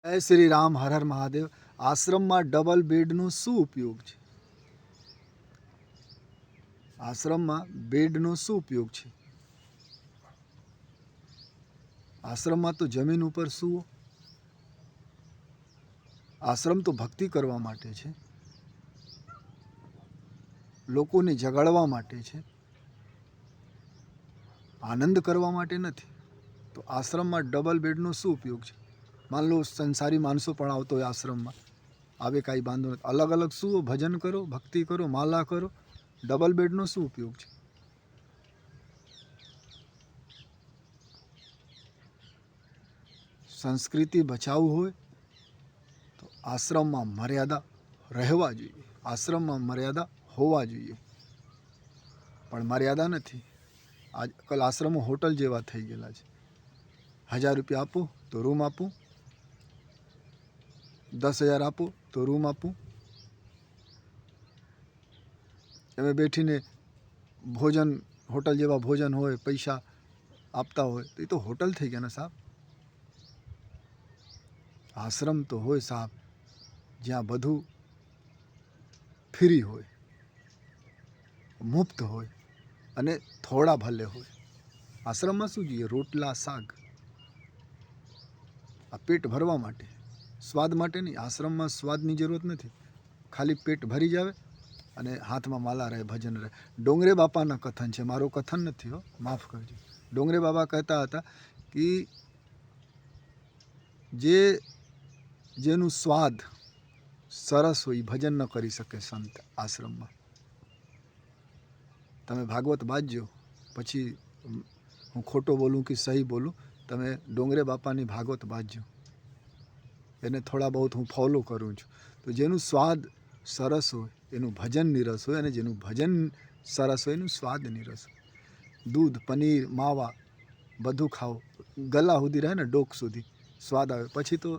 જય શ્રી રામ, હર હર મહાદેવ. આશ્રમમાં ડબલ બેડનો શું ઉપયોગ છે? આશ્રમમાં બેડનો શું ઉપયોગ છે? આશ્રમમાં તો જમીન ઉપર સૂવો. આશ્રમ તો ભક્તિ કરવા માટે છે, લોકોને જગાડવા માટે છે, આનંદ કરવા માટે નથી. તો આશ્રમમાં ડબલ બેડનો શું ઉપયોગ છે? માન લો સંસારી માણસો પણ આવતો હોય આશ્રમમાં, આવે કાંઈ બાંધો નથી, અલગ અલગ સૂવો, ભજન કરો, ભક્તિ કરો, માલા કરો. ડબલ બેડનો શું ઉપયોગ છે? સંસ્કૃતિ બચાવવું હોય તો આશ્રમમાં મર્યાદા રહેવા જોઈએ, આશ્રમમાં મર્યાદા હોવા જોઈએ. પણ મર્યાદા નથી. આજકાલ આશ્રમો હોટલ જેવા થઈ ગયેલા છે. 1000 રૂપિયા આપો તો રૂમ આપું, 10,000 આપો તો રૂમ આપું. એમાં બેઠીને ભોજન, હોટલ જેવા ભોજન હોય, પૈસા આપતા હોય તો એ તો હોટલ થઈ ગયા ને સાહેબ. આશ્રમ તો હોય સાહેબ જ્યાં બધું ફ્રી હોય, મુક્ત હોય અને થોડા ભલે હોય. આશ્રમમાં શું જોઈએ? રોટલા, શાક. આ પેટ ભરવા માટે, સ્વાદ માટે નહીં. આશ્રમમાં સ્વાદની જરૂરત નથી, ખાલી પેટ ભરી જાવે અને હાથમાં માલા રહે, ભજન રહે. ડોંગરે બાપાના કથન છે, મારો કથન નથી હો, માફ કરજો. ડોંગરે બાબા કહેતા હતા કે જેનું સ્વાદ સરસ હોય એ ભજન ન કરી શકે સંત આશ્રમમાં. તમે ભાગવત વાંચજો, પછી હું ખોટો બોલું કે સહી બોલું, તમે ડોંગરે બાપાની ભાગવત વાંચજો. એને થોડા બહુ હું ફોલો કરું છું. તો જેનું સ્વાદ સરસ હોય એનું ભજન નિરસ હોય, અને જેનું ભજન સરસ હોય એનું સ્વાદ નિરસ હોય. દૂધ, પનીર, માવા બધું ખાઓ, ગલા સુધી રહે ને, ડોક સુધી સ્વાદ આવે. પછી તો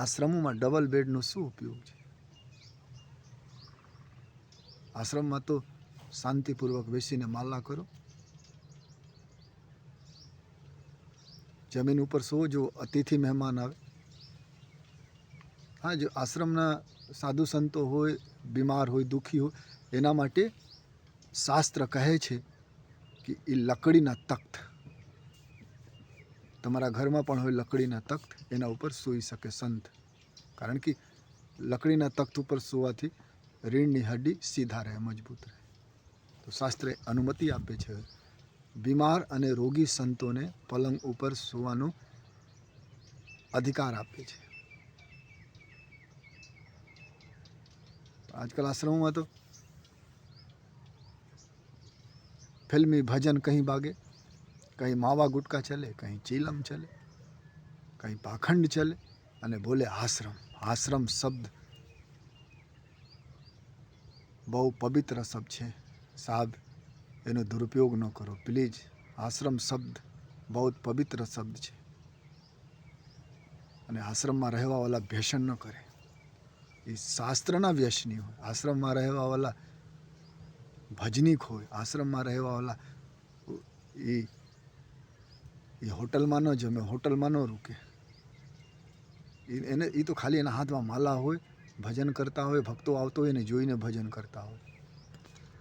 આશ્રમોમાં ડબલ બેડનો શું ઉપયોગ છે? આશ્રમમાં તો શાંતિપૂર્વક બેસીને માલા કરો, જમીન ઉપર સો. જો અતિથિ મહેમાન આવે, હા, જો આશ્રમના સાધુ સંતો હોય, બીમાર હોય, દુઃખી હોય, એના માટે શાસ્ત્ર કહે છે કે એ લકડીના તખ્ત, તમારા ઘરમાં પણ હોય લકડીના તખ્ત, એના ઉપર સૂઈ શકે સંત. કારણ કે લકડીના તખ્ત ઉપર સૂવાથી રીણની હડ્ડી સીધા રહે, મજબૂત રહે. તો શાસ્ત્રે અનુમતિ આપે છે. બીમાર અને રોગી સંતોને પલંગ ઉપર સૂવાનો અધિકાર આપે છે. આજકાલ આશ્રમોમાં તો ફિલ્મી ભજન કहीं બાગે, कहीं मावा गुटका चले, कहीं चीलम चले, कहीं पाखंड चले, અને બોલે આશ્રમ. આશ્રમ શબ્દ બહુ પવિત્ર શબ્દ છે સાહેબ, એનો દુરુપયોગ ન કરો પ્લીઝ. આશ્રમ શબ્દ બહુ પવિત્ર શબ્દ છે, અને આશ્રમમાં રહેવાવાળા વ્યસન ન કરે, એ શાસ્ત્રના વ્યસની હોય. આશ્રમમાં રહેવાવાળા ભજનીક હોય, આશ્રમમાં રહેવાવાળા એ હોટલમાં ન જમે, હોટલમાં ન રૂકે. એને એ તો ખાલી એના હાથમાં માલા હોય, ભજન કરતા હોય, ભક્તો આવતો હોય એને જોઈને ભજન કરતા હોય.